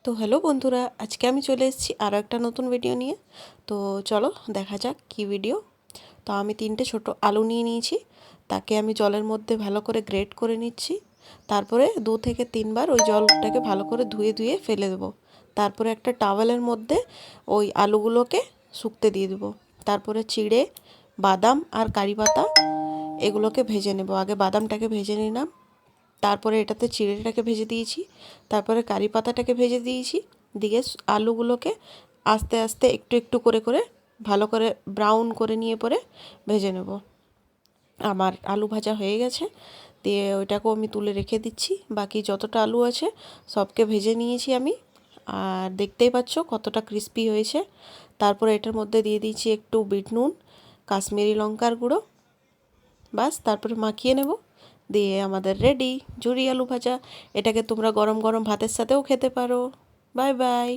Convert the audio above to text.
তো হ্যালো বন্ধুরা, আজকে আমি চলে এসেছি আরও একটা নতুন ভিডিও নিয়ে। তো চলো দেখা যাক কি ভিডিও। তো আমি 3টে ছোট আলু নিয়ে নিয়েছি, তাকে আমি জলের মধ্যে ভালো করে গ্রেট করে নিচ্ছি। তারপরে 2 থেকে 3 বার ওই জলটাকে ভালো করে ধুয়ে ধুয়ে ফেলে দেবো। তারপরে একটা টাওয়েলের মধ্যে ওই আলুগুলোকে শুকতে দিয়ে দেবো। তারপরে চিড়ে, বাদাম আর কারি পাতা এগুলোকে ভেজে নেব। আগে বাদামটাকে ভেজে নিলাম, তারপরে এটাতে চিড়েটাকে ভেজে দিয়েছি, তারপরে কারি পাতাটাকে ভেজে দিয়েছি, দিয়ে আলুগুলোকে আস্তে আস্তে একটু একটু করে করে ভালো করে ব্রাউন করে নিয়ে পরে ভেজে নেব। আমার আলু ভাজা হয়ে গেছে, দিয়ে ওইটাকেও আমি তুলে রেখে দিচ্ছি। বাকি যতটা আলু আছে সবকে ভেজে নিয়েছি আমি, আর দেখতেই পাচ্ছ কতটা ক্রিস্পি হয়েছে। তারপরে এটার মধ্যে দিয়ে দিয়েছি একটু বিট নুন, কাশ্মীরি লঙ্কার গুঁড়ো, বাস তারপরে মাখিয়ে নেব। দিয়ে আমাদের রেডি ঝুরি আলু ভাজা। এটাকে তোমরা গরম গরম ভাতের সাথেও খেতে পারো। Bye bye.